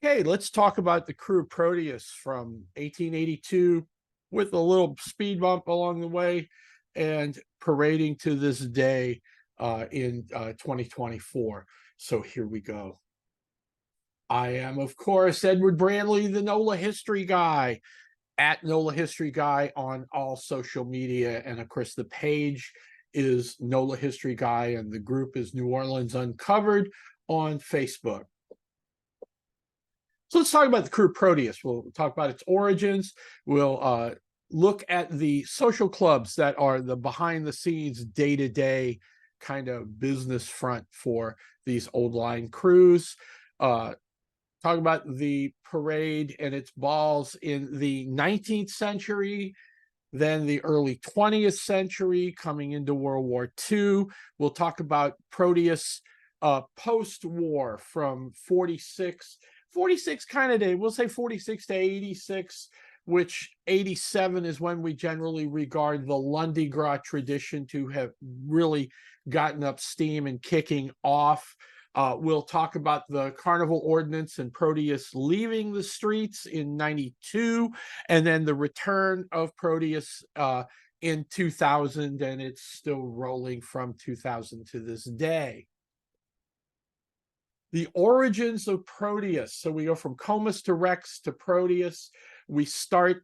Hey, let's talk about the Krewe of Proteus from 1882 with a little speed bump along the way and parading to this day in 2024. So here we go. I am, of course, Edward Brandley, the NOLA history guy, at NOLA history guy on all social media. And of course, the page is NOLA history guy, and the group is New Orleans Uncovered on Facebook. So let's talk about the Krewe of Proteus. We'll talk about its origins. We'll look at the social clubs that are the behind the scenes, day to day kind of business front for these old line crews. Talk about the parade and its balls in the 19th century, then the early 20th century, coming into World War II. We'll talk about Proteus post-war from 46 kind of day. We'll say 46 to 86, which 87 is when we generally regard the Lundi Gras tradition to have really gotten up steam and kicking off. We'll talk about the carnival ordinance and Proteus leaving the streets in 92, and then the return of Proteus in 2000, and it's still rolling from 2000 to this day. The origins of Proteus. So we go from Comus to Rex to Proteus. We start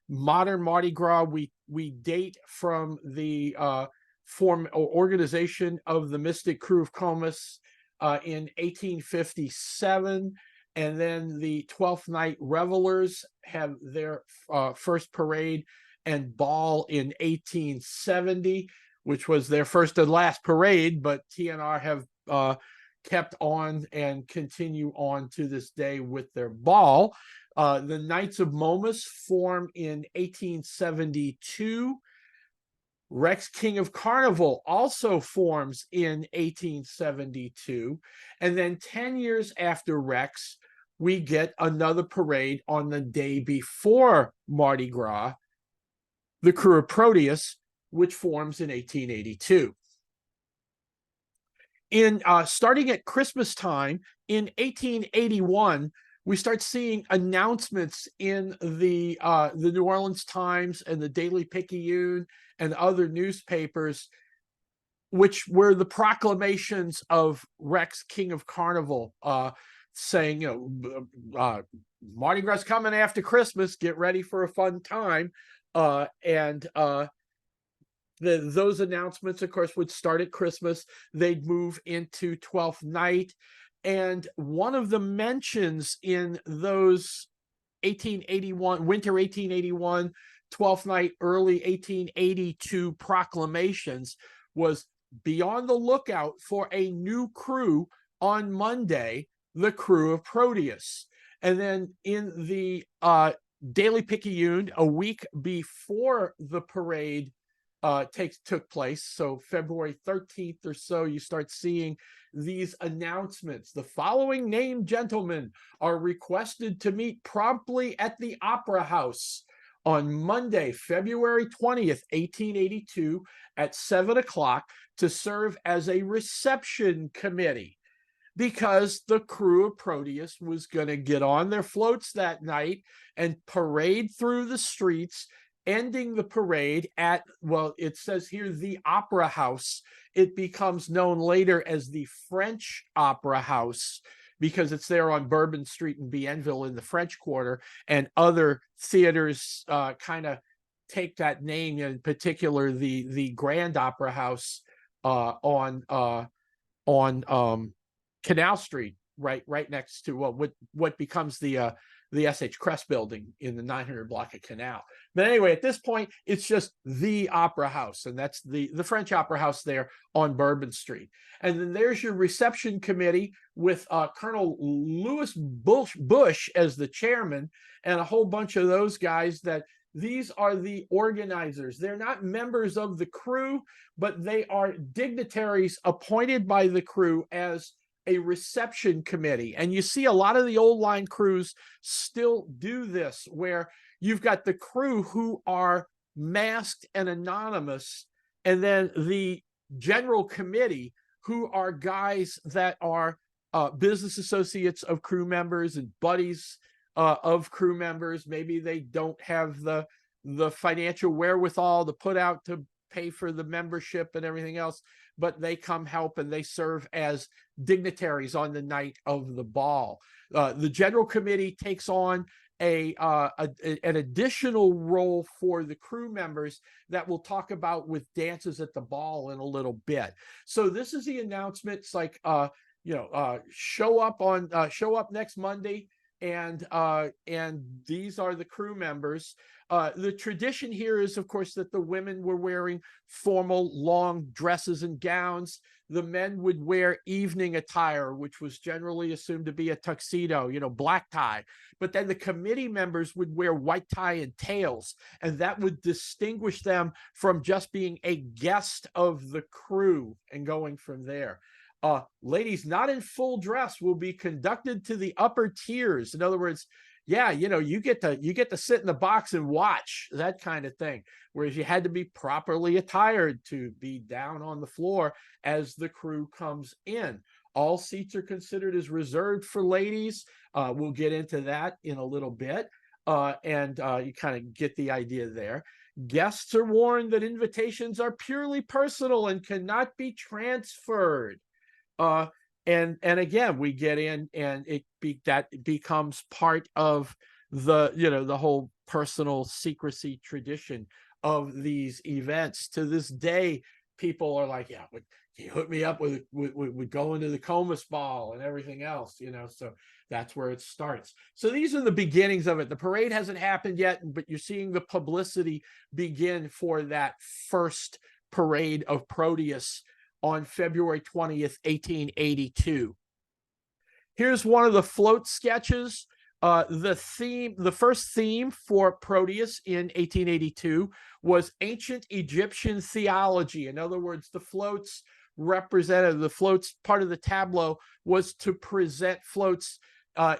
modern Mardi Gras. We date from the form or organization of the Mystic Krewe of Comus in 1857, and then the 12th Night Revelers have their first parade and ball in 1870, which was their first and last parade, but TNR have kept on and continue on to this day with their ball. The Knights of Momus form in 1872. Rex, King of Carnival, also forms in 1872. And then 10 years after Rex, we get another parade on the day before Mardi Gras, the Krewe of Proteus, which forms in 1882. Starting at Christmas time in 1881, we start seeing announcements in the New Orleans Times and the Daily Picayune and other newspapers, which were the proclamations of Rex, King of Carnival, saying, Mardi Gras coming after Christmas, get ready for a fun time. Those announcements, of course, would start at Christmas. They'd move into 12th Night. And one of the mentions in those 1881, winter 1881, 12th Night, early 1882 proclamations was, be on the lookout for a new crew on Monday, the Krewe of Proteus. And then in the Daily Picayune, a week before the parade took place, so February 13th or so, you start seeing these announcements. The following named gentlemen are requested to meet promptly at the Opera House on Monday, February 20th, 1882 at 7 o'clock to serve as a reception committee, because the Krewe of Proteus was going to get on their floats that night and parade through the streets, ending the parade at, well, it says here, the Opera House. It becomes known later as the French Opera House because it's there on Bourbon Street in Bienville in the French Quarter, and other theaters kind of take that name, in particular the Grand Opera House on Canal Street, right next to what becomes the S.H. Crest building in the 900 block of Canal. But anyway, at this point, it's just the Opera House, and that's the French Opera House there on Bourbon Street. And then there's your reception committee with Colonel Louis Bush as the chairman, and a whole bunch of those guys that these are the organizers. They're not members of the crew, but they are dignitaries appointed by the crew as a reception committee. And you see a lot of the old line crews still do this, where you've got the crew who are masked and anonymous, and then the general committee, who are guys that are business associates of crew members and buddies of crew members. Maybe they don't have the financial wherewithal to put out to pay for the membership and everything else, but they come help and they serve as dignitaries on the night of the ball. The general committee takes on an additional role for the crew members that we'll talk about with dances at the ball in a little bit. So this is the announcement. It's like, show up next Monday, and these are the crew members. The tradition here is, of course, that the women were wearing formal long dresses and gowns. The men would wear evening attire, which was generally assumed to be a tuxedo, black tie. But then the committee members would wear white tie and tails, and that would distinguish them from just being a guest of the crew and going from there. Ladies not in full dress will be conducted to the upper tiers. In other words, you get to sit in the box and watch, that kind of thing. Whereas you had to be properly attired to be down on the floor as the crew comes in. All seats are considered as reserved for ladies. We'll get into that in a little bit. And you kind of get the idea there. Guests are warned that invitations are purely personal and cannot be transferred. And again, we get in, and that becomes part of the whole personal secrecy tradition of these events. To this day, people are like, can you hook me up with going to the Comus Ball and everything else, so that's where it starts. So these are the beginnings of it. The parade hasn't happened yet, but you're seeing the publicity begin for that first parade of Proteus on February 20th, 1882. Here's one of the float sketches. The first theme for Proteus in 1882 was ancient Egyptian theology. In other words, the floats part of the tableau was to present floats,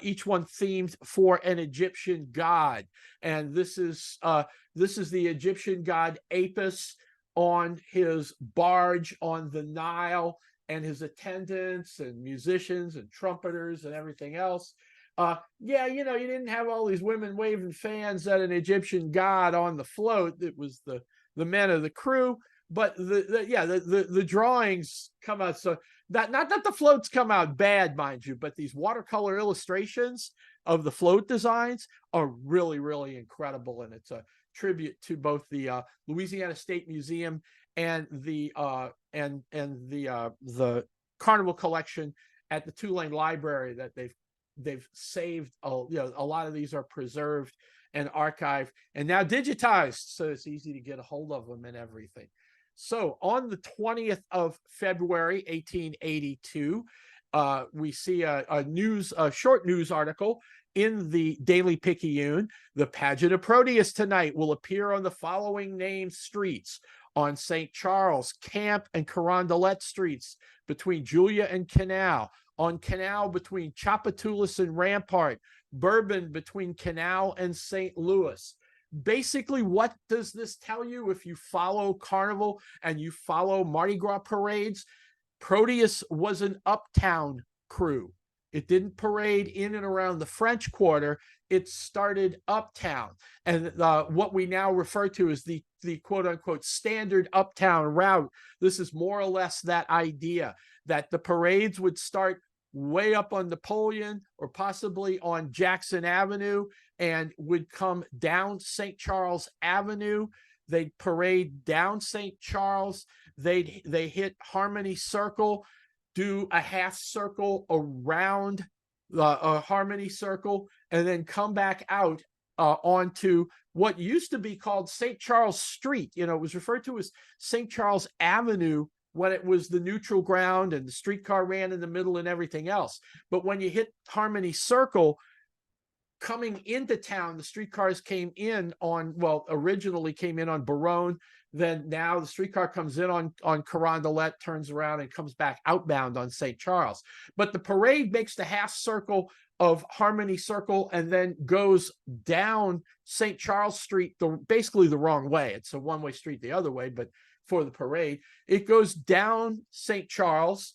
each one themed for an Egyptian god. And this is the Egyptian god Apis on his barge on the Nile, and his attendants and musicians and trumpeters and everything else. You didn't have all these women waving fans at an Egyptian god on the float. It was the men of the crew, but the drawings come out. So not that the floats come out bad, mind you, but these watercolor illustrations of the float designs are really, really incredible. And it's a tribute to both the Louisiana State Museum and the Carnival collection at the Tulane Library that they've saved. A lot of these are preserved and archived and now digitized, so it's easy to get a hold of them and everything. So on the 20th of February, 1882, we see a short news article in the Daily Picayune. The pageant of Proteus tonight will appear on the following named streets: on St. Charles, Camp, and Carondelet streets between Julia and Canal, on Canal between Tchoupitoulas and Rampart, Bourbon between Canal and St. Louis. Basically, what does this tell you? If you follow Carnival and you follow Mardi Gras parades, Proteus was an uptown crew. It didn't parade in and around the French Quarter. It started uptown. And what we now refer to as the quote-unquote standard uptown route, this is more or less that idea that the parades would start way up on Napoleon or possibly on Jackson Avenue and would come down St. Charles Avenue. They'd parade down St. Charles. They hit Harmony Circle, do a half circle around the Harmony Circle, and then come back out onto what used to be called St. Charles Street. It was referred to as St. Charles Avenue when it was the neutral ground and the streetcar ran in the middle and everything else. But when you hit Harmony Circle, coming into town, the streetcars came in on, originally came in on Baronne. Then now the streetcar comes in on Carondelet, turns around and comes back outbound on St. Charles. But the parade makes the half circle of Harmony Circle and then goes down St. Charles Street, basically the wrong way. It's a one-way street the other way, but for the parade, it goes down St. Charles,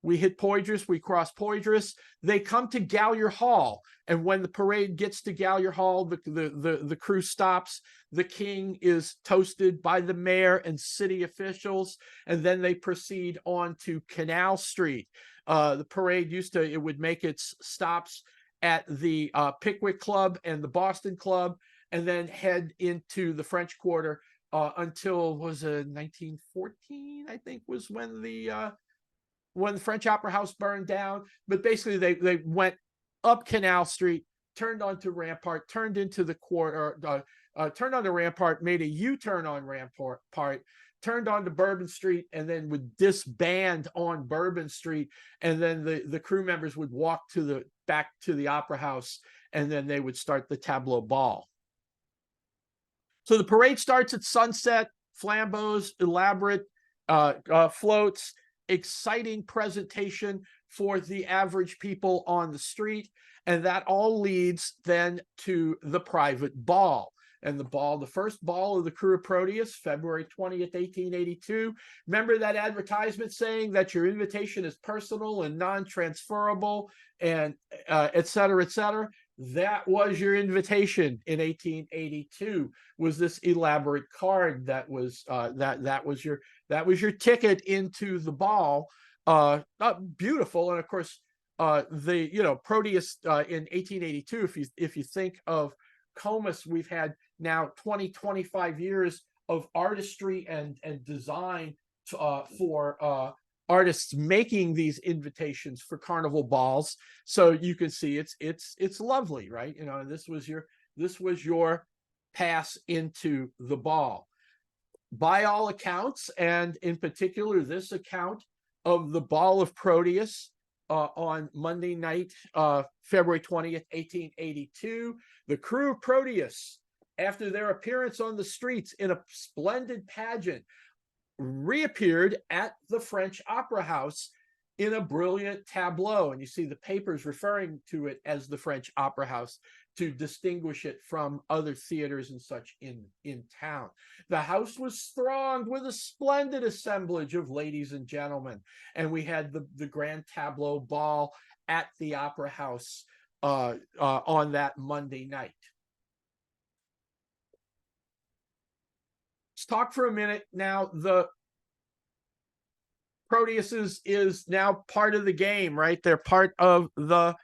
we hit Poydras, we cross Poydras. They come to Gallier Hall, and when the parade gets to Gallier Hall, the crew stops. The king is toasted by the mayor and city officials, and then they proceed on to Canal Street. The parade it would make its stops at the Pickwick Club and the Boston Club, and then head into the French Quarter until, was it 1914, I think, was when the French Opera House burned down. But basically they went up Canal Street, turned onto Rampart, turned into the quarter, turned onto Rampart, made a U-turn on Rampart, turned onto Bourbon Street, and then would disband on Bourbon Street. And then the crew members would walk back to the Opera House, and then they would start the tableau ball. So the parade starts at sunset, flambeaux, elaborate floats, exciting presentation for the average people on the street. And that all leads then to the private ball. And the first ball of the Krewe of Proteus, February 20th, 1882. Remember that advertisement saying that your invitation is personal and non-transferable, and et cetera, et cetera? That was your invitation in 1882, was this elaborate card that was that was your ticket into the ball. Beautiful. And of course, Proteus in 1882, if you think of Comus, we've had now 25 years of artistry and design for artists making these invitations for carnival balls. So you can see it's lovely, right? This was your pass into the ball. By all accounts, and in particular this account of the Ball of Proteus on Monday night, February 20th, 1882, the Krewe of Proteus, after their appearance on the streets in a splendid pageant, reappeared at the French Opera House in a brilliant tableau. And you see the papers referring to it as the French Opera House to distinguish it from other theaters and such in town. The house was thronged with a splendid assemblage of ladies and gentlemen. And we had the grand tableau ball at the Opera House on that Monday night. Let's talk for a minute now. The Proteus is now part of the game, right? They're part of the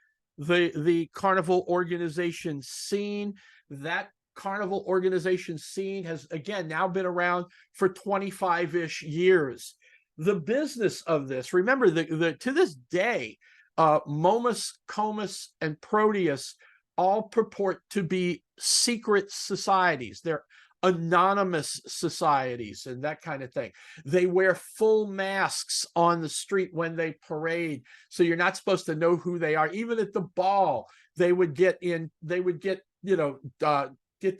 carnival organization scene. That carnival organization scene has again now been around for 25-ish years. The business of this, remember, to this day, Momus, Comus, and Proteus all purport to be secret societies. They're anonymous societies and that kind of thing. They wear full masks on the street when they parade, so you're not supposed to know who they are. Even at the ball, they would get get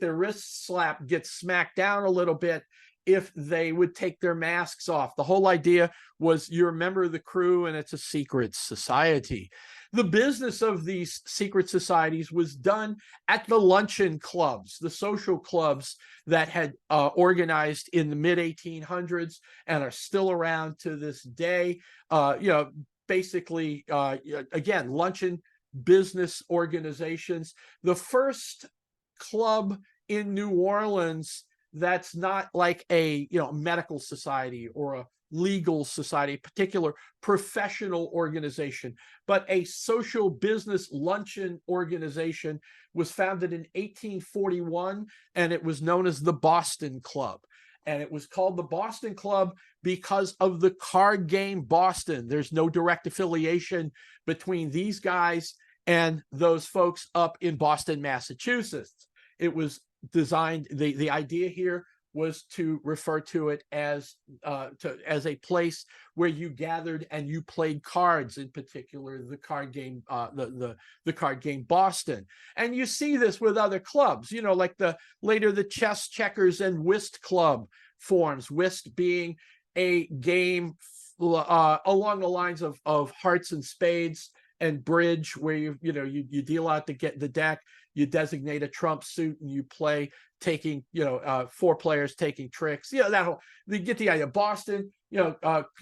their wrists slapped, get smacked down a little bit if they would take their masks off. The whole idea was you're a member of the crew and it's a secret society. The business of these secret societies was done at the luncheon clubs, the social clubs that had organized in the mid-1800s and are still around to this day. Basically, again, luncheon business organizations. The first club in New Orleans that's not like a medical society or a legal society, particular professional organization, but a social business luncheon organization, was founded in 1841, and it was known as the Boston Club. And it was called the Boston Club because of the card game Boston. There's no direct affiliation between these guys and those folks up in Boston, Massachusetts. It was designed, the idea here was to refer to it as a place where you gathered and you played cards, in particular the card game, the card game Boston. And you see this with other clubs, like later the chess, checkers, and whist club forms. Whist being a game along the lines of hearts and spades and bridge, where you deal out the deck, you designate a trump suit, and you play taking, 4 players taking tricks. That whole, you get the idea. Boston,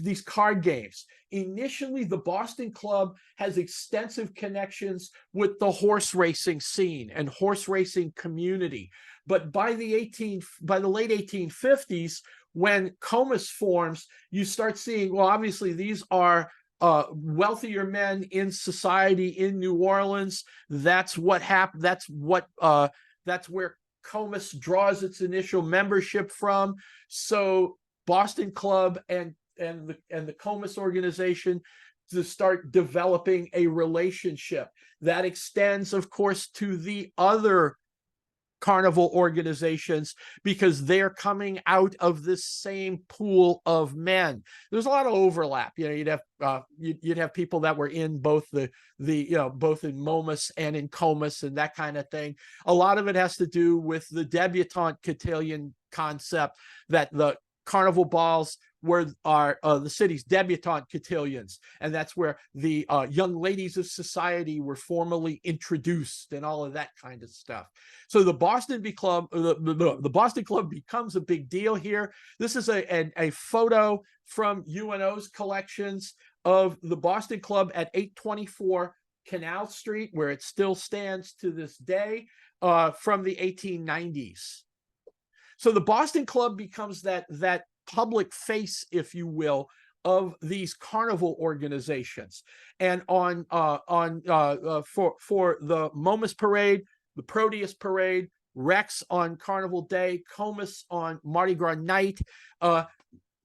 these card games. Initially, the Boston Club has extensive connections with the horse racing scene and horse racing community. But by the late 1850s, when Comus forms, you start seeing, well, obviously these are wealthier men in society in New Orleans. That's what happened. That's where Comus draws its initial membership from. So Boston Club and the Comus organization to start developing a relationship that extends, of course, to the other carnival organizations, because they're coming out of this same pool of men. There's a lot of overlap. You'd have people that were in both both in Momus and in Comus and that kind of thing. A lot of it has to do with the debutante cotillion concept, that the carnival balls are the city's debutante cotillions, and that's where the young ladies of society were formally introduced and all of that kind of stuff. So the Boston Club, the Boston Club becomes a big deal here. This is a photo from UNO's collections of the Boston Club at 824 Canal Street, where it still stands to this day, from the 1890s. So the Boston Club becomes that public face, if you will, of these carnival organizations. And for the Momus Parade, the Proteus Parade, Rex on Carnival Day, Comus on Mardi Gras night,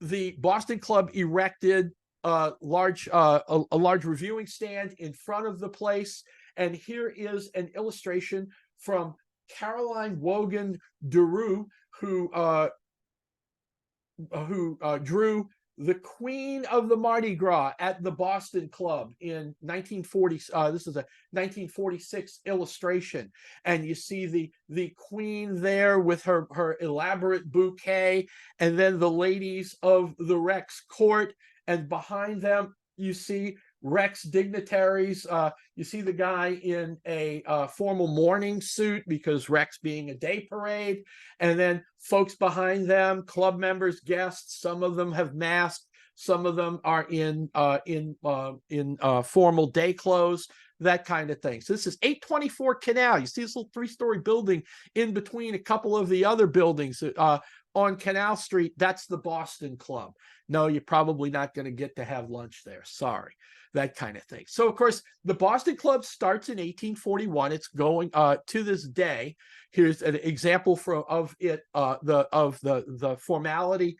the Boston Club erected a large reviewing stand in front of the place. And here is an illustration from Caroline Wogan Duroux, who drew the Queen of the Mardi Gras at the Boston Club in 1940. This is a 1946 illustration, and you see the Queen there with her elaborate bouquet, and then the ladies of the Rex court, and behind them you see Rex dignitaries. You see the guy in a formal mourning suit, because Rex being a day parade, and then folks behind them, club members, guests. Some of them have masks, some of them are in formal day clothes, that kind of thing. So this is 824 Canal. You see this little 3-story building in between a couple of the other buildings on Canal Street. That's the Boston Club. No, you're probably not going to get to have lunch there. Sorry. That kind of thing. So, of course, the Boston Club starts in 1841. It's going to this day. Here's an example of the formality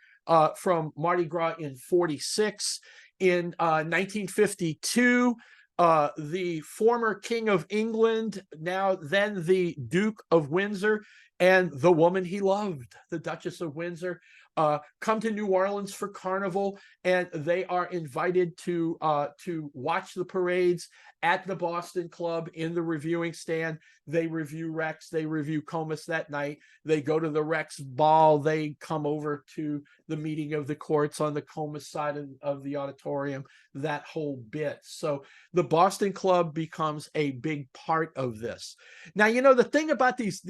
from Mardi Gras in 46. In 1952, the former King of England, then the Duke of Windsor, and the woman he loved, the Duchess of Windsor, come to New Orleans for Carnival, and they are invited to watch the parades at the Boston Club in the reviewing stand. They review Rex, they review Comus that night. They go to the Rex ball. They come over to the meeting of the courts on the Comus side of the auditorium, that whole bit. So the Boston Club becomes a big part of this. Now, the thing about these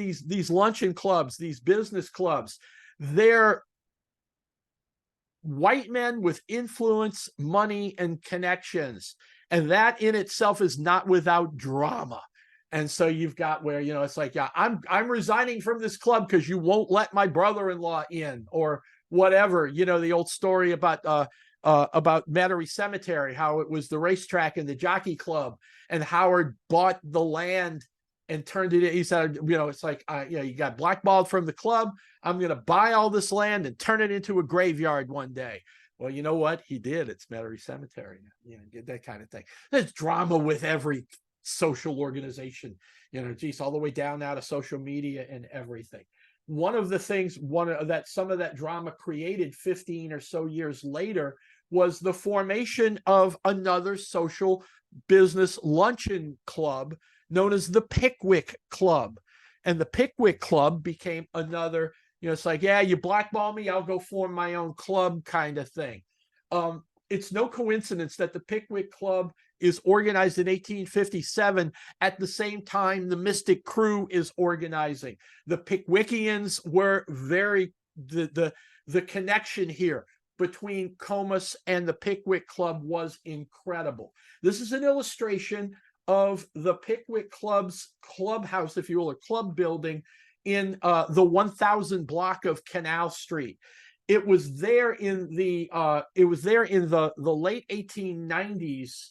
luncheon clubs, these business clubs, they're white men with influence, money, and connections. And that in itself is not without drama. And so you've got where, it's like, yeah, I'm resigning from this club because you won't let my brother-in-law in, or whatever. The old story about Metairie Cemetery, how it was the racetrack and the jockey club, and Howard bought the land and turned it in. He said, it's like, you got blackballed from the club. I'm going to buy all this land and turn it into a graveyard one day. Well, you know what? He did. It's Metairie Cemetery. That kind of thing. There's drama with every social organization, all the way down now to social media and everything. One of the things, some of that drama created 15 or so years later was the formation of another social business luncheon club known as the Pickwick Club. And the Pickwick Club became another, it's like, yeah, you blackball me, I'll go form my own club kind of thing. It's no coincidence that the Pickwick Club is organized in 1857 at the same time the Mystic Crew is organizing. The Pickwickians were the connection here between Comus and the Pickwick Club was incredible. This is an illustration of the Pickwick Club's clubhouse, if you will, or club building in the 1000 block of Canal Street. It was there in the late 1890s.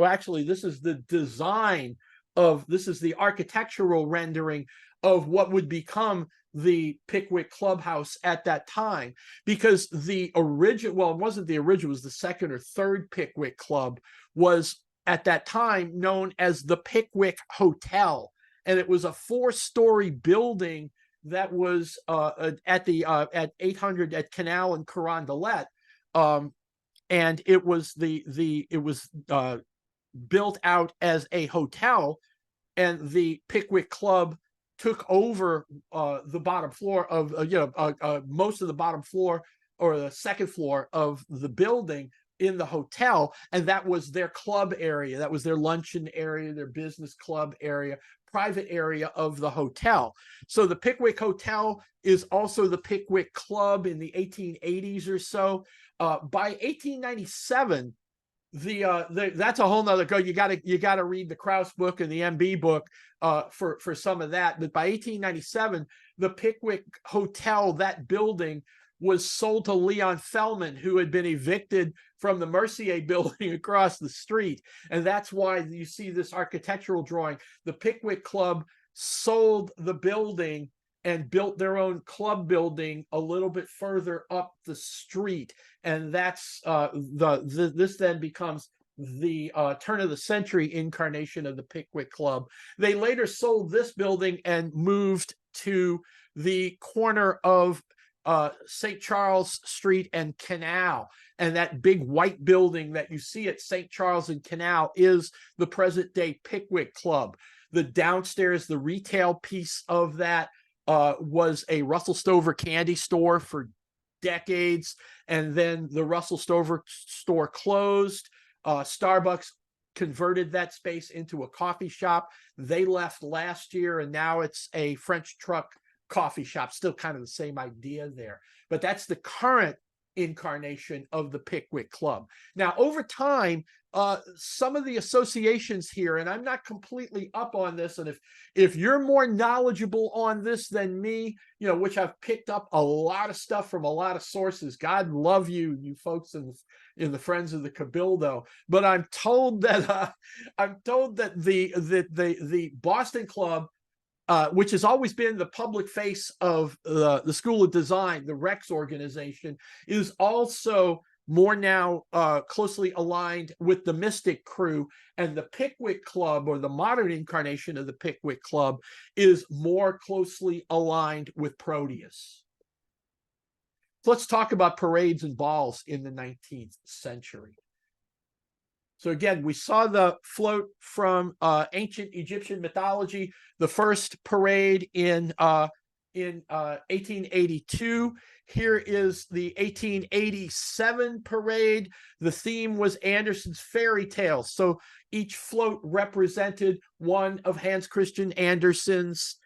Actually, this is the design of, this is the architectural rendering of what would become the Pickwick Clubhouse at that time, because the original, well, it wasn't the original, it was the second or third Pickwick Club, was at that time known as the Pickwick Hotel. And it was a 4-story building that was at 800 at Canal and Carondelet. And it was built out as a hotel, and the Pickwick Club took over the bottom floor of most of the bottom floor or the second floor of the building in the hotel, and that was their club area, that was their luncheon area, their business club area, private area of the hotel. So the Pickwick Hotel is also the Pickwick Club in the 1880s or so. By 1897, that's a whole nother go. You gotta read the Krauss book and the MB book for some of that. But by 1897, the Pickwick Hotel, that building, was sold to Leon Fellman, who had been evicted from the Mercier building across the street. And that's why you see this architectural drawing. The Pickwick Club sold the building and built their own club building a little bit further up the street. And that's this then becomes the turn of the century incarnation of the Pickwick Club. They later sold this building and moved to the corner of St. Charles Street and Canal. And that big white building that you see at St. Charles and Canal is the present day Pickwick Club. The downstairs, the retail piece of that was a Russell Stover candy store for decades. And then the Russell Stover store closed. Starbucks converted that space into a coffee shop. They left last year, and now it's a French truck coffee shop. Still kind of the same idea there. But that's the current incarnation of the Pickwick Club. Now, over time, some of the associations here, and I'm not completely up on this, and if you're more knowledgeable on this than me, which I've picked up a lot of stuff from a lot of sources. God love you, you folks in the Friends of the Cabildo. But I'm told that the Boston Club, which has always been the public face of the School of Design, the Rex organization, is also more now closely aligned with the Mystic Crew, and the Pickwick Club, or the modern incarnation of the Pickwick Club, is more closely aligned with Proteus. So let's talk about parades and balls in the 19th century. So again, we saw the float from ancient Egyptian mythology, the first parade in 1882. Here is the 1887 parade. The theme was Andersen's fairy tales. So each float represented one of Hans Christian Andersen's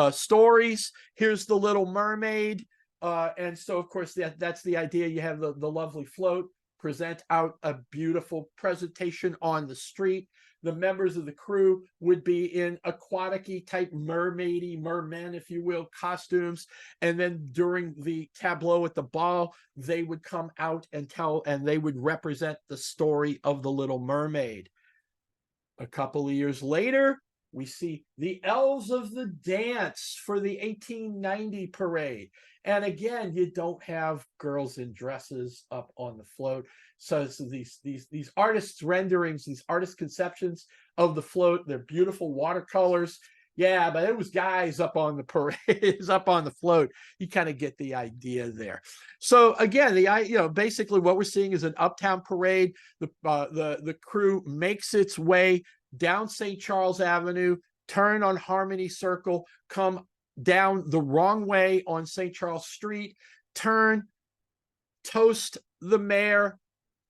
stories. Here's the Little Mermaid. And so, of course, that's the idea. You have the lovely float, present out a beautiful presentation on the street. The members of the crew would be in aquatic-y type mermaidy, mermen, if you will, costumes. And then during the tableau at the ball, they would come out and they would represent the story of the Little Mermaid. A couple of years later, we see the Elves of the Dance for the 1890 parade. And again, you don't have girls in dresses up on the float. So these artists' renderings, these artist conceptions of the float, they're beautiful watercolors. Yeah, but it was guys up on the parade, up on the float. You kind of get the idea there. So again, basically what we're seeing is an uptown parade. The crew makes its way down St. Charles Avenue, turn on Harmony Circle, come down the wrong way on St. Charles Street, turn, toast the mayor,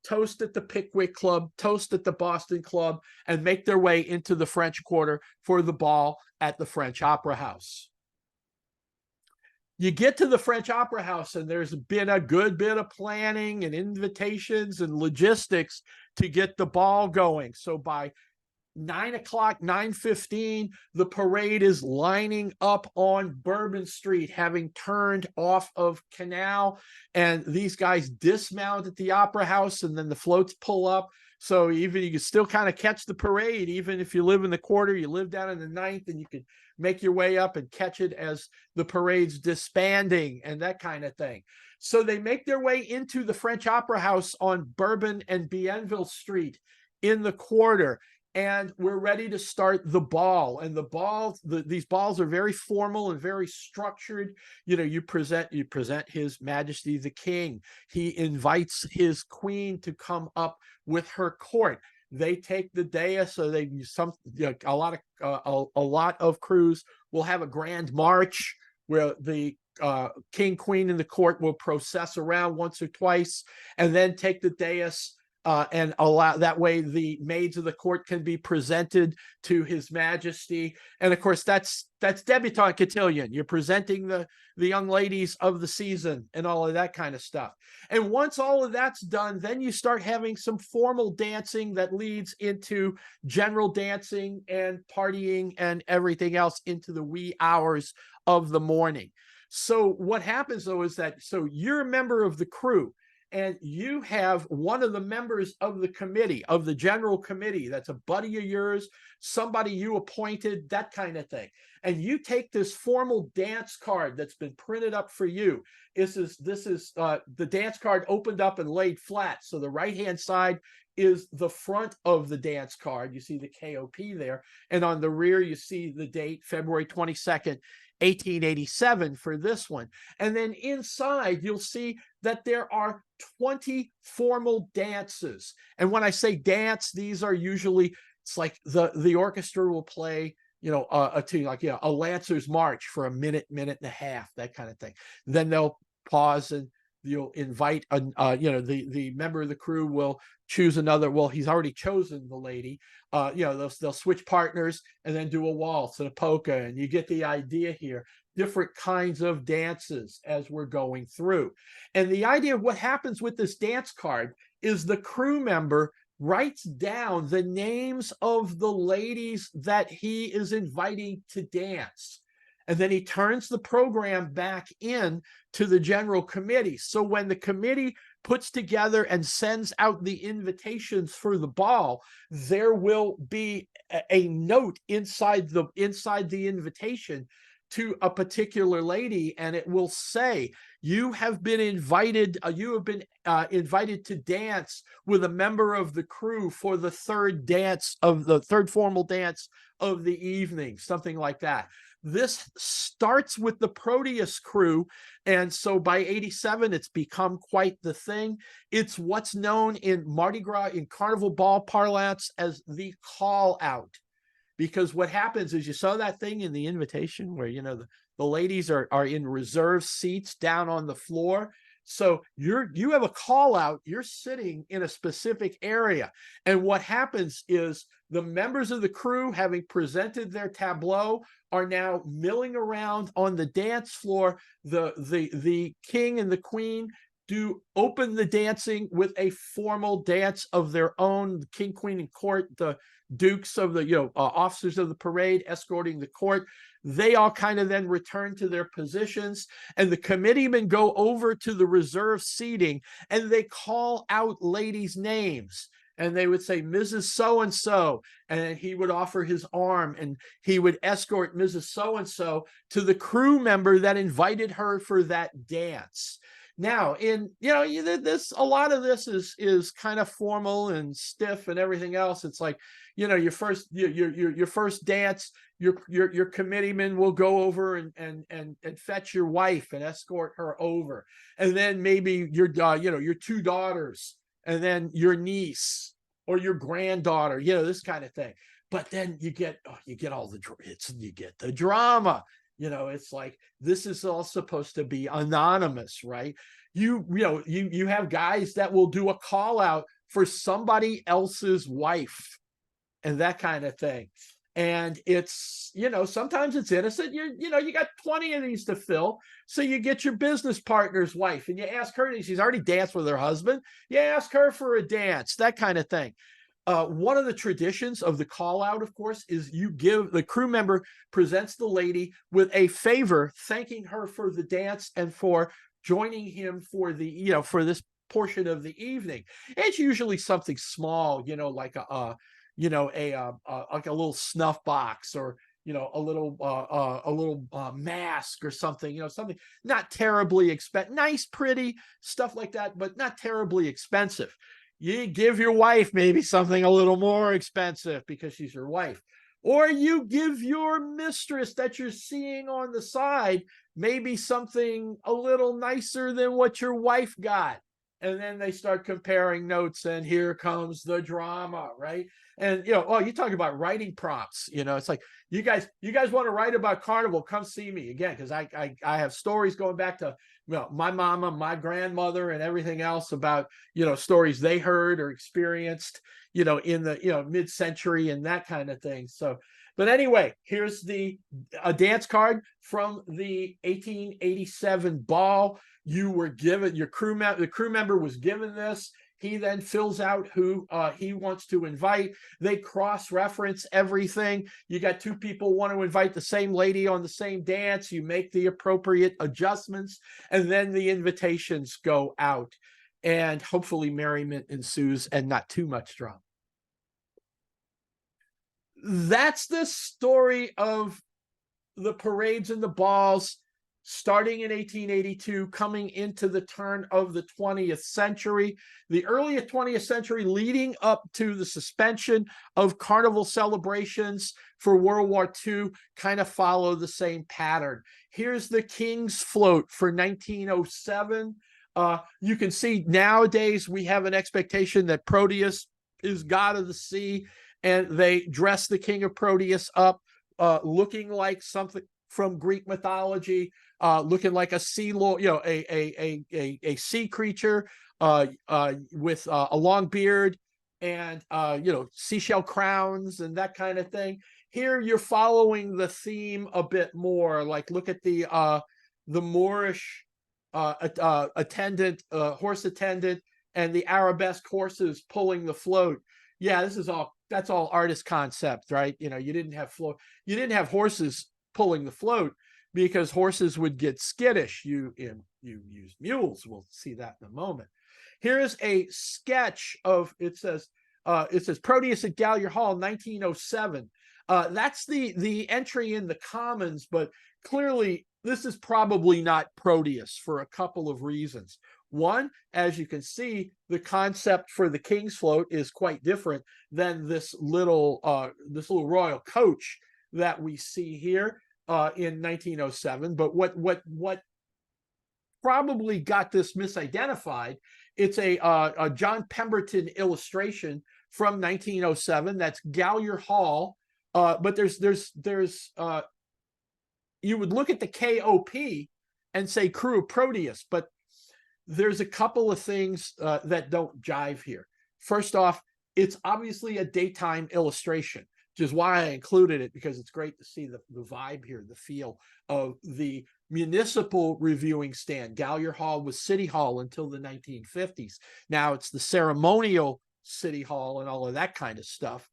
toast at the Pickwick Club, toast at the Boston Club, and make their way into the French Quarter for the ball at the French Opera House. You get to the French Opera House, and there's been a good bit of planning and invitations and logistics to get the ball going. So by 9 o'clock, 9:15, the parade is lining up on Bourbon Street, having turned off of Canal, and these guys dismount at the Opera House, and then the floats pull up. So even you can still kind of catch the parade, even if you live in the Quarter, you live down in the Ninth, and you could make your way up and catch it as the parade's disbanding and that kind of thing. So they make their way into the French Opera House on Bourbon and Bienville Street in the Quarter. And we're ready to start the ball. And the balls, these balls are very formal and very structured. You know, you present His Majesty the King. He invites his queen to come up with her court. They take the dais, so they a lot of crews will have a grand march where the king, queen, and the court will process around once or twice, and then take the dais. And allow that way the maids of the court can be presented to His Majesty. And of course, that's debutante cotillion. You're presenting the young ladies of the season and all of that kind of stuff. And once all of that's done, then you start having some formal dancing that leads into general dancing and partying and everything else into the wee hours of the morning. So what happens though is that, so you're a member of the crew, and you have one of the members of the committee, of the general committee, that's a buddy of yours, somebody you appointed, that kind of thing. And you take this formal dance card that's been printed up for you. This is the dance card opened up and laid flat. So the right-hand side is the front of the dance card. You see the KOP there. And on the rear, you see the date, February 22nd, 1887 for this one. And then inside, you'll see that there are 20 formal dances. And when I say dance, these are usually, it's like the orchestra will play, you know, a Lancer's March for a minute and a half, that kind of thing. Then they'll pause and you'll invite the member of the crew will choose another. Well, he's already chosen the lady. They'll switch partners and then do a waltz and a polka, and you get the idea here. Different kinds of dances as we're going through. And the idea of what happens with this dance card is the crew member writes down the names of the ladies that he is inviting to dance. And then he turns the program back in to the general committee. So when the committee puts together and sends out the invitations for the ball, there will be a note inside the invitation to a particular lady, and it will say, you have been invited to dance with a member of the crew for the third formal dance of the evening, something like that. This starts with the Proteus crew, and so by 87, it's become quite the thing. It's what's known in Mardi Gras, in Carnival Ball parlance, as the call out. Because what happens is, you saw that thing in the invitation where, you know, the ladies are in reserved seats down on the floor. So you have a call out, you're sitting in a specific area. And what happens is the members of the crew, having presented their tableau, are now milling around on the dance floor. The king and the queen do open the dancing with a formal dance of their own. The king, queen, and court, the dukes of the officers of the parade escorting the court, they all kind of then return to their positions, and the committeemen go over to the reserve seating and they call out ladies' names. And they would say, Mrs. So-and-so, and he would offer his arm, and he would escort Mrs. So-and-so to the crew member that invited her for that dance. Now, a lot of this is kind of formal and stiff and everything else. It's like, your first dance, your committeeman will go over and fetch your wife and escort her over, and then maybe your two daughters, and then your niece or your granddaughter, this kind of thing. But then you get the drama. It's like, this is all supposed to be anonymous, right? You have guys that will do a call out for somebody else's wife and that kind of thing. And it's, sometimes it's innocent. You got 20 of these to fill. So you get your business partner's wife and you ask her, she's already danced with her husband. You ask her for a dance, that kind of thing. One of the traditions of the call out, of course, is the crew member presents the lady with a favor, thanking her for the dance and for joining him for for this portion of the evening. It's usually something small, like a little snuff box, or a little mask or something, something not terribly expensive, nice, pretty stuff like that, but not terribly expensive. You give your wife maybe something a little more expensive because she's your wife, or you give your mistress that you're seeing on the side maybe something a little nicer than what your wife got. And then they start comparing notes, and here comes the drama, right? And you talk about writing prompts. It's like, you guys want to write about Carnival, come see me again, because I have stories going back to my mama, my grandmother, and everything else about stories they heard or experienced in the mid-century and that kind of thing. So, but anyway, here's a dance card from the 1887 ball. You were given the crew member was given this. He then fills out who he wants to invite. They cross-reference everything. You got two people want to invite the same lady on the same dance. You make the appropriate adjustments, and then the invitations go out. And hopefully merriment ensues and not too much drama. That's the story of the parades and the balls, starting in 1882, coming into the turn of the 20th century, the early 20th century, leading up to the suspension of carnival celebrations for World War II, kind of follow the same pattern. Here's the King's Float for 1907. You can see nowadays we have an expectation that Proteus is god of the sea, and they dress the King of Proteus up looking like something from Greek mythology, looking like a sea a sea creature with a long beard and seashell crowns and that kind of thing. Here you're following the theme a bit more. Like, look at the Moorish attendant, horse attendant, and the arabesque horses pulling the float. Yeah, that's all artist concept, right? You didn't have horses pulling the float because horses would get skittish. You use mules. We'll see that in a moment. Here's a sketch of, it says Proteus at Gallier Hall, 1907. That's the entry in the Commons, but clearly this is probably not Proteus for a couple of reasons. One, as you can see, the concept for the King's Float is quite different than this little royal coach that we see here in 1907. But what probably got this misidentified, it's a John Pemberton illustration from 1907. That's Gallier Hall. But there's you would look at the KOP and say Krewe of Proteus, but there's a couple of things that don't jive here. First off, it's obviously a daytime illustration, which is why I included it, because it's great to see the vibe here, the feel of the municipal reviewing stand. Gallier Hall was City Hall until the 1950s. Now it's the ceremonial City Hall and all of that kind of stuff.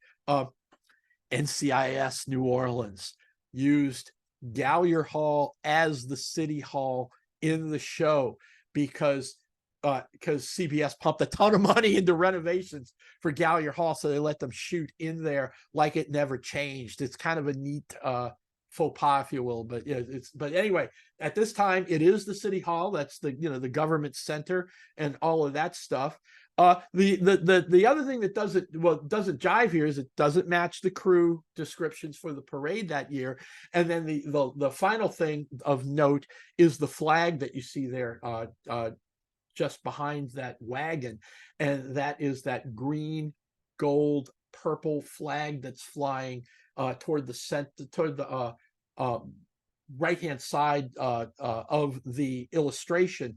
NCIS New Orleans used Gallier Hall as the City Hall in the show because CBS pumped a ton of money into renovations for Gallier Hall, so they let them shoot in there like it never changed. It's kind of a neat faux pas, if you will. But yeah, but anyway, at this time it is the City Hall. That's the the government center and all of that stuff. The other thing that doesn't jive here is it doesn't match the crew descriptions for the parade that year. And then the final thing of note is the flag that you see there just behind that wagon, and that is that green, gold, purple flag that's flying toward the right hand side of the illustration.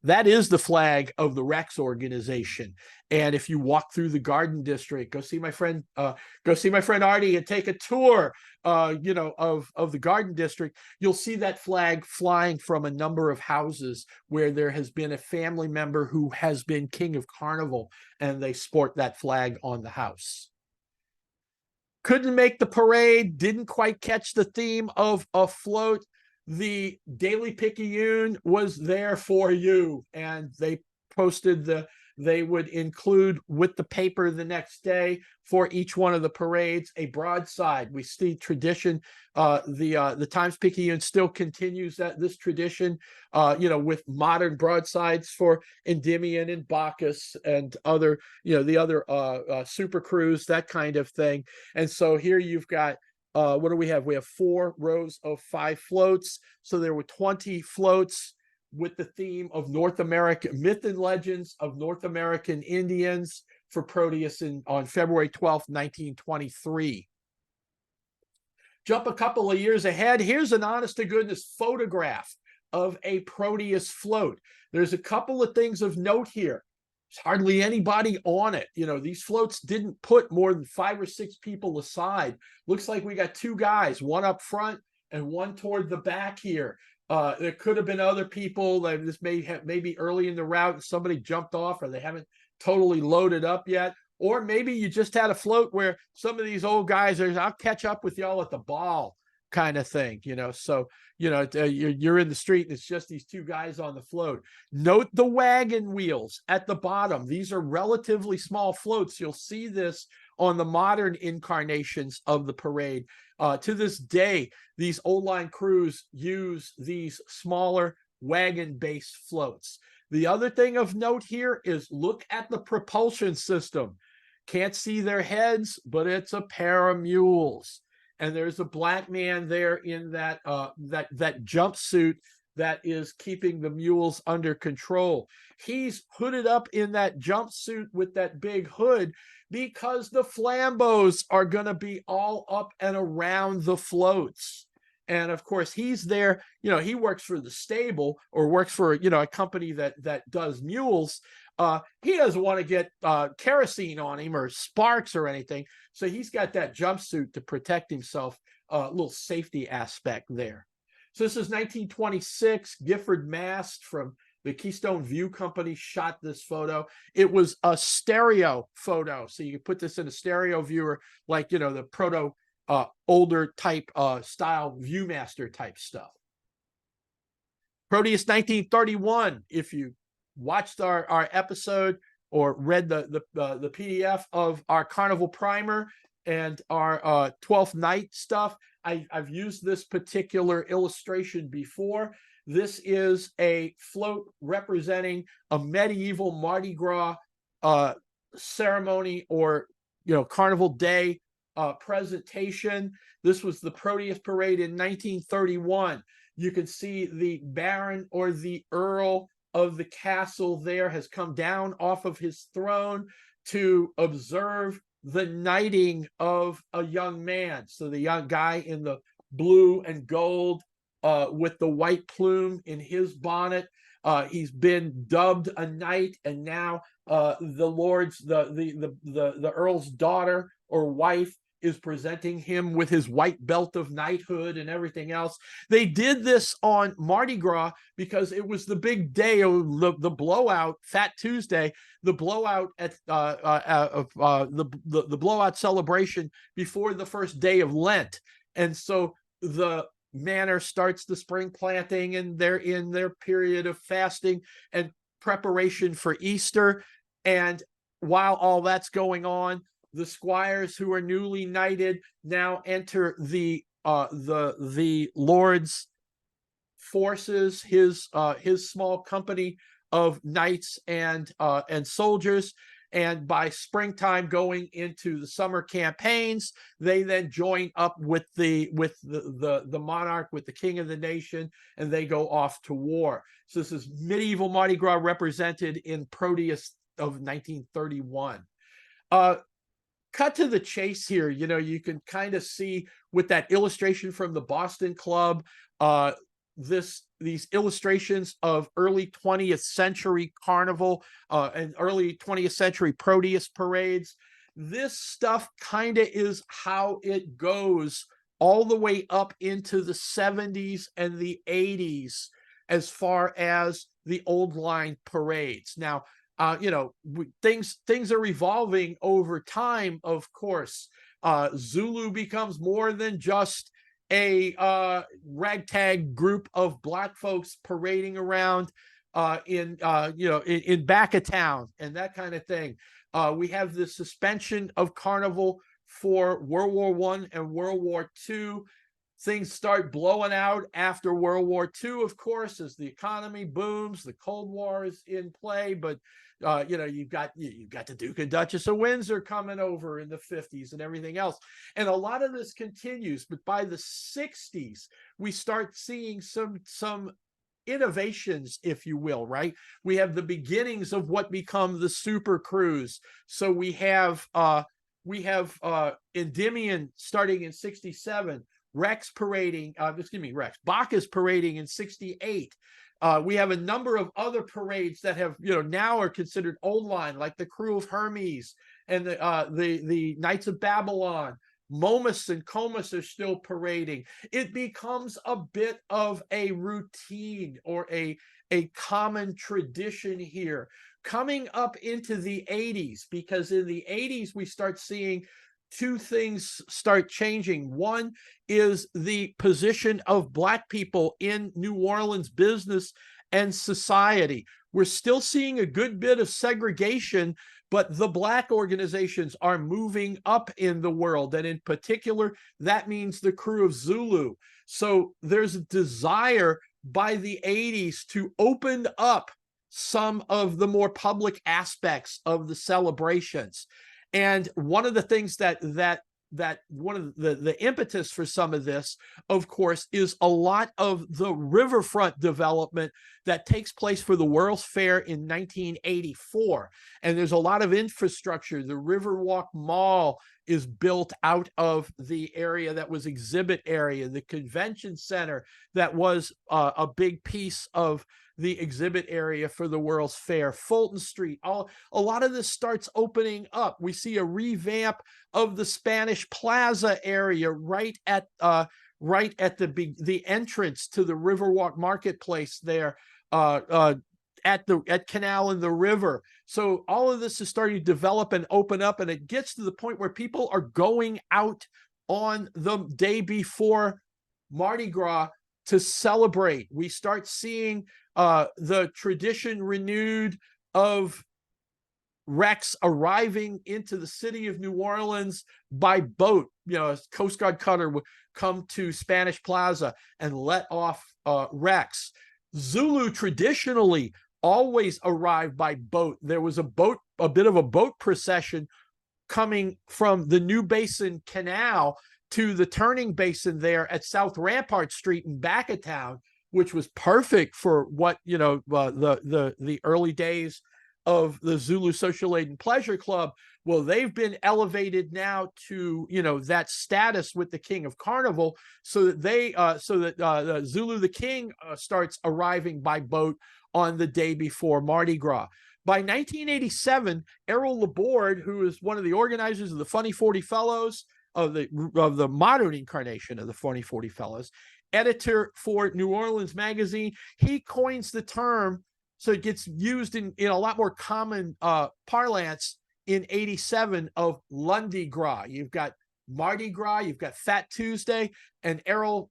That is the flag of the Rex organization. And if you walk through the Garden District, go see my friend Artie and take a tour, of the Garden District. You'll see that flag flying from a number of houses where there has been a family member who has been king of carnival, and they sport that flag on the house. Couldn't make the parade, didn't quite catch the theme of a float. The Daily Picayune was there for you, and they posted they would include with the paper the next day for each one of the parades a broadside. We see tradition. The Times Picayune still continues this tradition, with modern broadsides for Endymion and Bacchus and other, the other Super Cruise, that kind of thing. And so here you've got, what do we have? We have 4 rows of 5 floats. So there were 20 floats with the theme of North American myth and legends of North American Indians for Proteus on February 12th, 1923. Jump a couple of years ahead. Here's an honest to goodness photograph of a Proteus float. There's a couple of things of note here. There's hardly anybody on it. These floats didn't put more than 5 or 6 people aside. Looks like we got 2 guys, one up front and one toward the back here. There could have been other people. This maybe early in the route and somebody jumped off, or they haven't totally loaded up yet. Or maybe you just had a float where some of these old guys are, I'll catch up with y'all at the ball kind of thing, So, you're in the street and it's just these 2 guys on the float. Note the wagon wheels at the bottom. These are relatively small floats. You'll see this on the modern incarnations of the parade. To this day, these old line crews use these smaller wagon-based floats. The other thing of note here is look at the propulsion system. Can't see their heads, but it's a pair of mules. And there's a black man there in that jumpsuit that is keeping the mules under control. He's hooded up in that jumpsuit with that big hood because the flambeaux are going to be all up and around the floats. And of course, he's there, he works for the stable or works for, a company that does mules. He doesn't want to get kerosene on him or sparks or anything. So he's got that jumpsuit to protect himself, a little safety aspect there. So this is 1926. Gifford Mast from the Keystone View Company shot this photo. It was a stereo photo. So you put this in a stereo viewer, like, the proto older type style Viewmaster type stuff. Proteus 1931. If you watched our episode or read the PDF of our Carnival Primer and our 12th Night stuff, I've used this particular illustration before. This is a float representing a medieval Mardi Gras ceremony or Carnival Day presentation. This was the Proteus Parade in 1931. You can see the Baron or the Earl of the castle there has come down off of his throne to observe the knighting of a young man. So the young guy in the blue and gold with the white plume in his bonnet, he's been dubbed a knight, and now the Earl's daughter or wife is presenting him with his white belt of knighthood and everything else. They did this on Mardi Gras because it was the big day of the blowout, Fat Tuesday, the blowout at the blowout celebration before the first day of Lent. And so the manor starts the spring planting, and they're in their period of fasting and preparation for Easter. And while all that's going on, the squires who are newly knighted now enter the Lord's forces, his small company of knights and soldiers. And by springtime, going into the summer campaigns, they then join up with the monarch, with the king of the nation, and they go off to war. So this is medieval Mardi Gras represented in Proteus of 1931. Cut to the chase here. You can kind of see with that illustration from the Boston Club, this these illustrations of early 20th century carnival and early 20th century Proteus parades. This stuff kind of is how it goes all the way up into the 70s and the 80s as far as the old line parades. Now, things are evolving over time, of course. Zulu becomes more than just a ragtag group of Black folks parading around in back of town and that kind of thing. We have the suspension of carnival for World War I and World War II. Things start blowing out after World War II, of course, as the economy booms. The Cold War is in play, but you've got the Duke and Duchess of Windsor coming over in the 50s and everything else. And a lot of this continues, but by the 60s, we start seeing some innovations, if you will, right? We have the beginnings of what become the Super Cruise. So we have Endymion starting in 67, Bacchus parading in 68. We have a number of other parades that have, now are considered old line, like the Krewe of Hermes and the Knights of Babylon. Momus and Comus are still parading. It becomes a bit of a routine or a common tradition here. Coming up into the 80s, because in the 80s we start seeing two things start changing. One is the position of Black people in New Orleans business and society. We're still seeing a good bit of segregation, but the Black organizations are moving up in the world. And in particular, that means the Krewe of Zulu. So there's a desire by the 80s to open up some of the more public aspects of the celebrations. And one of the things that one of the impetus for some of this, of course, is a lot of the riverfront development that takes place for the World's Fair in 1984. And there's a lot of infrastructure. The Riverwalk Mall is built out of the area that was exhibit area, the convention center that was a big piece of the exhibit area for the World's Fair, Fulton Street. A lot of this starts opening up. We see a revamp of the Spanish Plaza area right at the entrance to the Riverwalk Marketplace there, at Canal and the River. So all of this is starting to develop and open up, and it gets to the point where people are going out on the day before Mardi Gras to celebrate. We start seeing the tradition renewed of wrecks arriving into the city of New Orleans by boat. A Coast Guard cutter would come to Spanish Plaza and let off wrecks. Zulu traditionally always arrived by boat. There was a bit of a boat procession coming from the New Basin Canal to the turning basin there at South Rampart Street in back of town, which was perfect for what, the early days of the Zulu Social Aid and Pleasure Club. Well, they've been elevated now to, that status with the King of Carnival, so that Zulu the King starts arriving by boat on the day before Mardi Gras. By 1987, Errol Laborde, who is one of the organizers of the Funny 40 Fellows, of the modern incarnation of the Funny 40 Fellows, editor for New Orleans Magazine, he coins the term, so it gets used in a lot more common parlance in 87, of Lundi Gras. You've got Mardi Gras, you've got Fat Tuesday, and Errol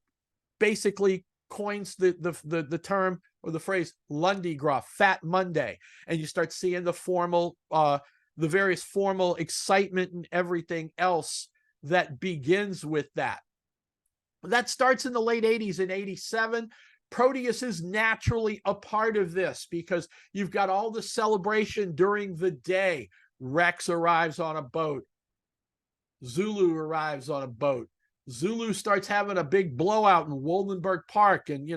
basically coins the term or the phrase Lundi Gras, Fat Monday, and you start seeing the various formal excitement and everything else that begins with that. That starts in the late 80s. In 87, Proteus is naturally a part of this because you've got all the celebration during the day. Rex arrives on a boat. Zulu arrives on a boat. Zulu starts having a big blowout in Woldenberg Park, and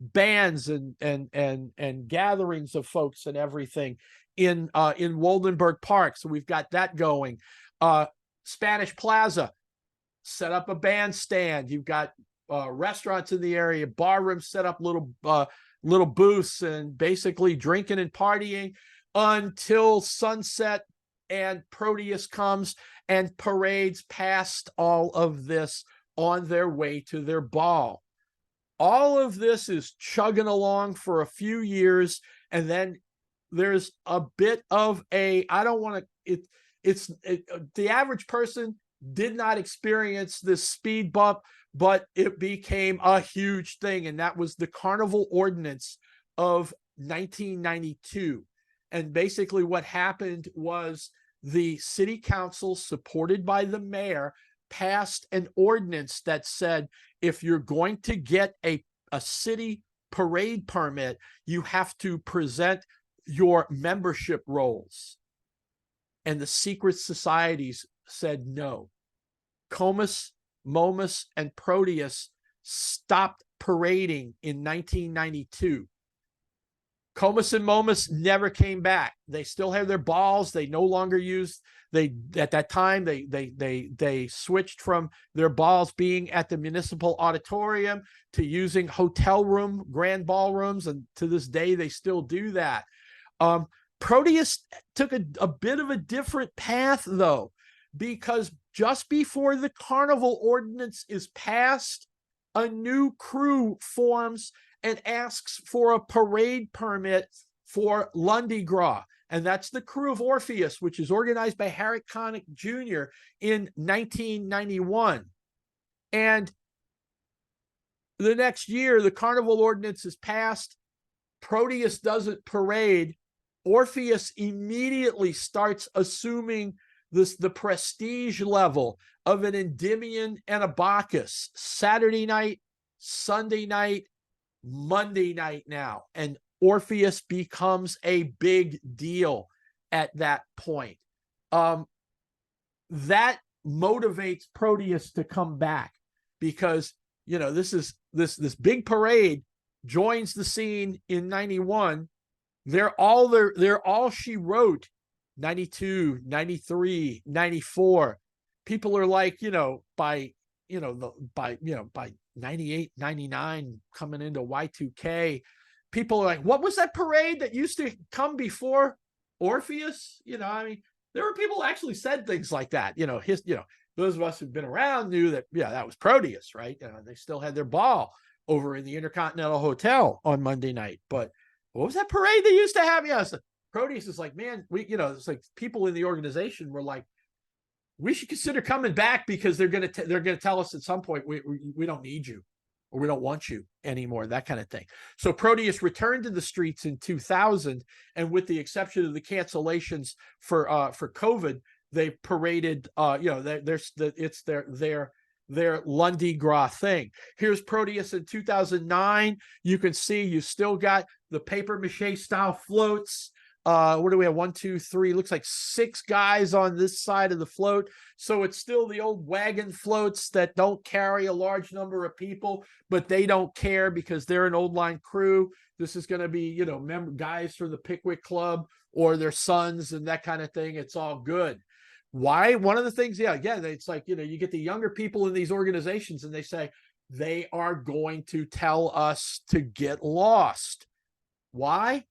bands and gatherings of folks and everything in Woldenberg Park. So we've got that going. Spanish Plaza, set up a bandstand. You've got restaurants in the area, bar rooms set up little booths, and basically drinking and partying until sunset, and Proteus comes and parades past all of this on their way to their ball. All of this is chugging along for a few years, and then there's a bit of a, I don't want to, the average person did not experience this speed bump, but it became a huge thing, and that was the Carnival Ordinance of 1992. And basically what happened was the city council, supported by the mayor, passed an ordinance that said, if you're going to get a city parade permit, you have to present your membership rolls. And the secret societies said no. Comus, Momus, and Proteus stopped parading in 1992. Comus and Momus never came back. They still have their balls. They no longer used, at that time they switched from their balls being at the municipal auditorium to using hotel room, grand ballrooms, and to this day they still do that. Proteus took a bit of a different path, though, because just before the Carnival Ordinance is passed, a new crew forms and asks for a parade permit for Lundi Gras. And that's the Krewe of Proteus, which is organized by Harry Connick Jr. in 1991. And the next year, the Carnival Ordinance is passed. Proteus doesn't parade. Orpheus immediately starts assuming the prestige level of an Endymion and a Bacchus. Saturday night, Sunday night, Monday night now. And Orpheus becomes a big deal at that point. That motivates Proteus to come back, because, you know, this big parade joins the scene in 91. They're all she wrote, 92, 93, 94. People are like, by 98, 99, coming into Y2K, people are like, what was that parade that used to come before Orpheus? I mean, there were people who actually said things like that. Those of us who've been around knew that, that was Proteus, right? They still had their ball over in the Intercontinental Hotel on Monday night. But what was that parade they used to have? So Proteus is like, man, it's like people in the organization were like, we should consider coming back, because they're gonna tell us at some point we don't need you, or we don't want you anymore, that kind of thing. So Proteus returned to the streets in 2000, and with the exception of the cancellations for COVID, they paraded. It's their Lundi Gras thing. Here's Proteus in 2009. You can see you still got the paper mache style floats. What do we have? 1, 2, 3. Looks like 6 guys on this side of the float. So it's still the old wagon floats that don't carry a large number of people, but they don't care because they're an old line crew. This is going to be, guys from the Pickwick Club or their sons and that kind of thing. It's all good. Why? One of the things, again, it's like, you get the younger people in these organizations and they say they are going to tell us to get lost. Why?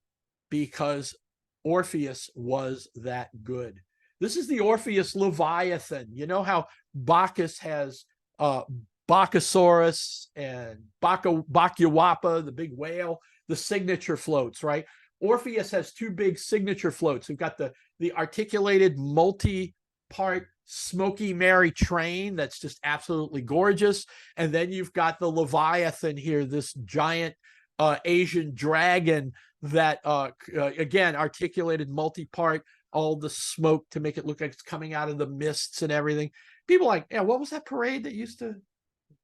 Because Orpheus was that good. This is the Orpheus Leviathan. You know how Bacchus has Bacchosaurus and Bakuwapa, the big whale, the signature floats, right? Orpheus has 2 big signature floats. We've got the articulated multi-part Smoky Mary train that's just absolutely gorgeous. And then you've got the Leviathan here, this giant Asian dragon that again, articulated multi-part, all the smoke to make it look like it's coming out of the mists and everything. People are like, what was that parade that used to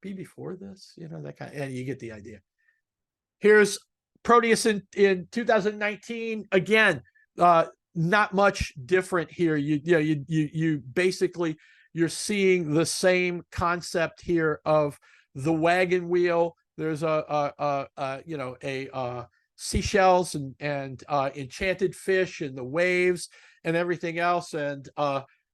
be before this? That kind of, and you get the idea. Here's Proteus in 2019. Again, not much different here. You basically, you're seeing the same concept here of the wagon wheel. There's seashells and enchanted fish and the waves and everything else. And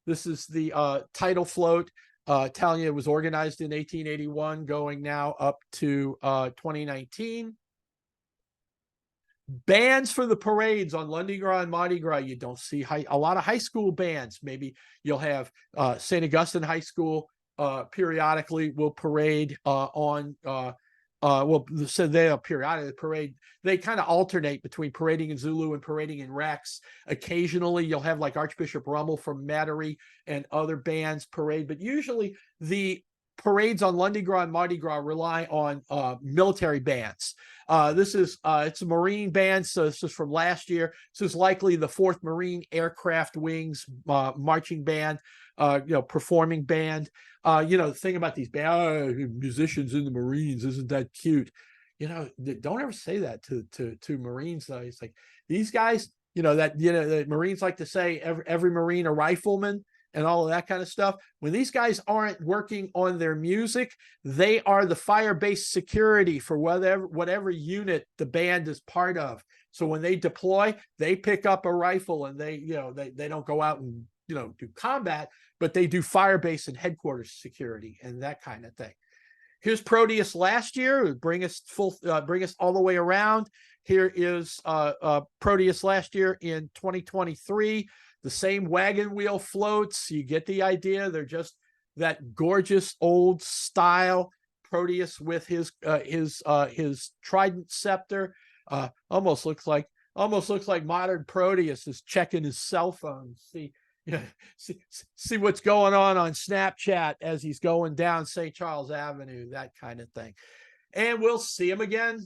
this is the title float. Telling you it was organized in 1881, going now up to 2019. Bands for the parades on Lundi Gras and Mardi Gras. You don't see a lot of high school bands. Maybe you'll have St. Augustine High School periodically will parade on well, so they periodically parade. They kind of alternate between parading in Zulu and parading in Rex. Occasionally, you'll have like Archbishop Rummel from Metairie and other bands parade, but usually the parades on Lundi Gras and Mardi Gras rely on military bands. This is it's a Marine band, so this is from last year. This is likely the 4th Marine Aircraft Wings marching band, performing band. The thing about these musicians in the Marines, isn't that cute? Don't ever say that to Marines though. It's like these guys, the Marines like to say every Marine a rifleman and all of that kind of stuff. When these guys aren't working on their music, they are the fire-based security for whatever unit the band is part of. So when they deploy, they pick up a rifle and they don't go out and do combat, but they do fire base and headquarters security and that kind of thing. Here's Proteus last year. Bring us all the way around. Here is Proteus last year in 2023. The same wagon wheel floats. You get the idea. They're just that gorgeous old style Proteus with his trident scepter. Almost looks like modern Proteus is checking his cell phone. See what's going on Snapchat as he's going down St. Charles Avenue, that kind of thing. And we'll see him again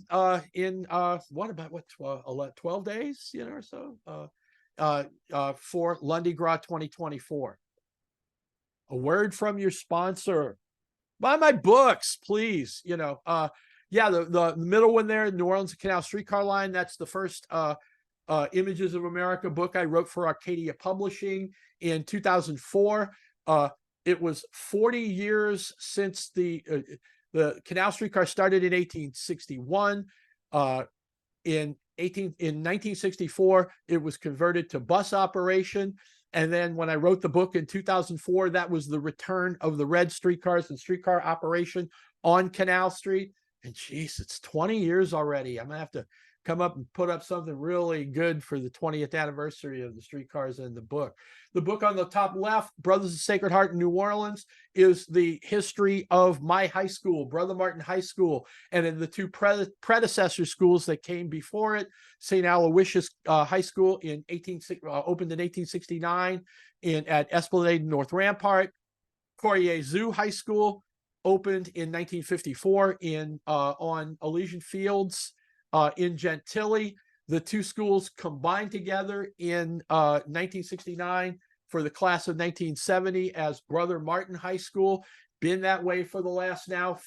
in 12 days, or so, for Lundi Gras 2024. A word from your sponsor. Buy my books, please. The middle one there, New Orleans Canal Streetcar Line. That's the first Images of America book I wrote for Arcadia Publishing in 2004. It was 40 years since the canal streetcar started in 1861. In 1964, it was converted to bus operation. And then when I wrote the book in 2004, that was the return of the red streetcars and streetcar operation on Canal Street. And geez, it's 20 years already. I'm gonna have to come up and put up something really good for the 20th anniversary of the streetcars in the book. The book on the top left, Brothers of Sacred Heart in New Orleans, is the history of my high school, Brother Martin High School, and in the two predecessor schools that came before it, St. Aloysius High School opened in 1869 at Esplanade and North Rampart. Corrier-Zou High School opened in 1954 on Elysian Fields in Gentilly. The two schools combined together in 1969 for the class of 1970 as Brother Martin High School. Been that way for the last now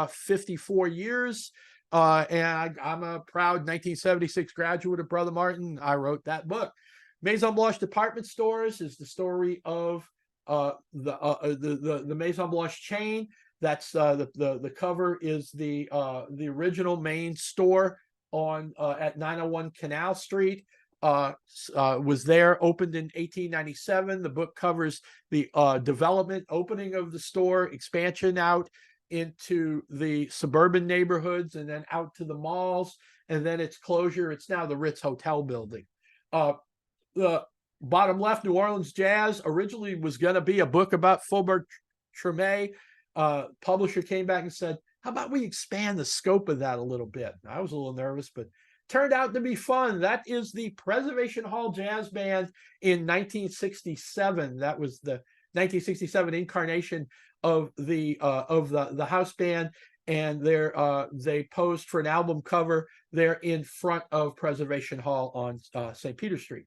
54 years. And I'm a proud 1976 graduate of Brother Martin. I wrote that book. Maison Blanche Department Stores is the story of the Maison Blanche chain. That's the cover is the original main store on at 901 Canal Street. Was there, opened in 1897. The book covers the development, opening of the store, expansion out into the suburban neighborhoods and then out to the malls, and then its closure. It's now the Ritz Hotel building. The bottom left, New Orleans Jazz, originally was going to be a book about Faubourg Treme. Publisher came back and said, how about we expand the scope of that a little bit? I was a little nervous, but turned out to be fun. That is the Preservation Hall Jazz Band in 1967. That was the 1967 incarnation of the house band, and they posed for an album cover there in front of Preservation Hall on St. Peter Street.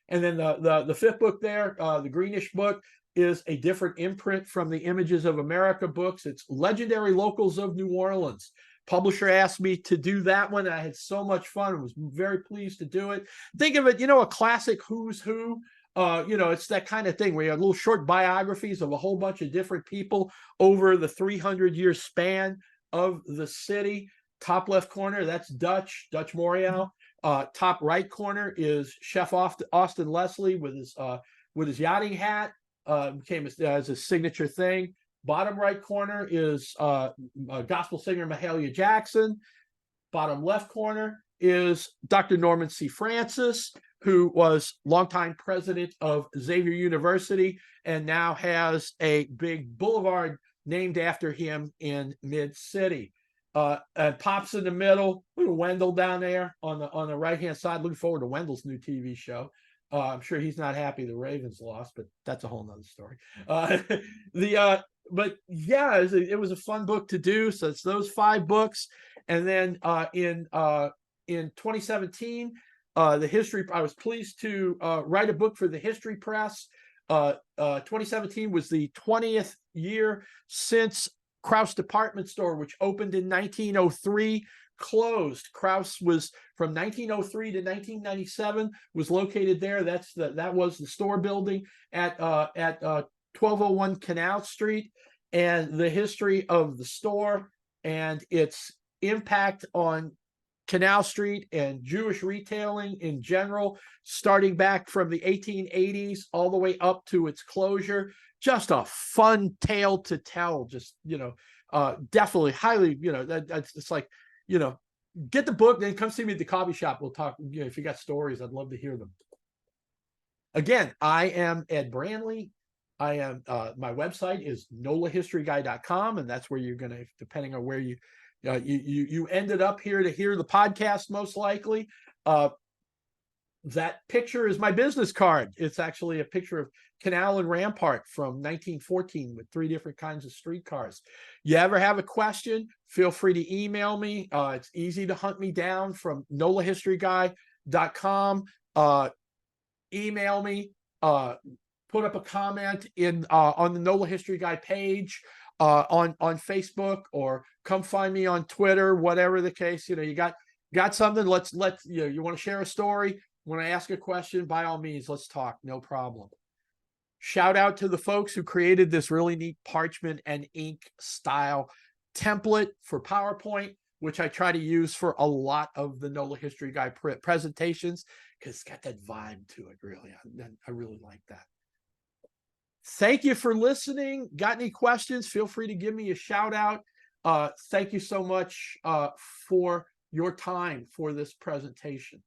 And then the fifth book there, the greenish book, is a different imprint from the Images of America books. It's Legendary Locals of New Orleans. Publisher asked me to do that one. I had so much fun. I was very pleased to do it. Think of it, a classic who's who. It's that kind of thing where you have little short biographies of a whole bunch of different people over the 300-year span of the city. Top left corner, that's Dutch Morial. Top right corner is Chef Austin Leslie with his yachting hat. Became as a signature thing. Bottom right corner is gospel singer Mahalia Jackson. Bottom left corner is Dr. Norman C. Francis, who was longtime president of Xavier University and now has a big boulevard named after him in Mid-City. And Pops in the middle, little Wendell down there on the right-hand side. Looking forward to Wendell's new TV show. I'm sure he's not happy the Ravens lost, but that's a whole nother story. But yeah, it was a fun book to do. So it's those 5 books. And then in 2017, the history, I was pleased to write a book for the History Press. 2017 was the 20th year since Krause Department Store, which opened in 1903, closed. Krause was from 1903 to 1997 was located there. That was the store building at 1201 Canal Street. And the history of the store and its impact on Canal Street and Jewish retailing in general, starting back from the 1880s all the way up to its closure. Just a fun tale to tell. Just, definitely highly, it's like, get the book, then come see me at the coffee shop. We'll talk, if you got stories, I'd love to hear them. Again, I am Ed Branley. I am, my website is NOLAhistoryGuy.com, and that's where you're going to, depending on where you ended up here to hear the podcast, most likely. That picture is my business card. It's actually a picture of Canal and Rampart from 1914 with 3 different kinds of streetcars. You ever have a question, feel free to email me. It's easy to hunt me down from NOLAhistoryGuy.com. Email me, put up a comment on the NOLA History Guy page on Facebook, or come find me on Twitter, whatever the case. You got something, let's you want to share a story, want to ask a question, by all means, let's talk, no problem. Shout out to the folks who created this really neat parchment and ink style template for PowerPoint, which I try to use for a lot of the NOLA History Guy presentations, because it's got that vibe to it, really. I really like that. Thank you for listening. Got any questions? Feel free to give me a shout out. Thank you so much for your time for this presentation.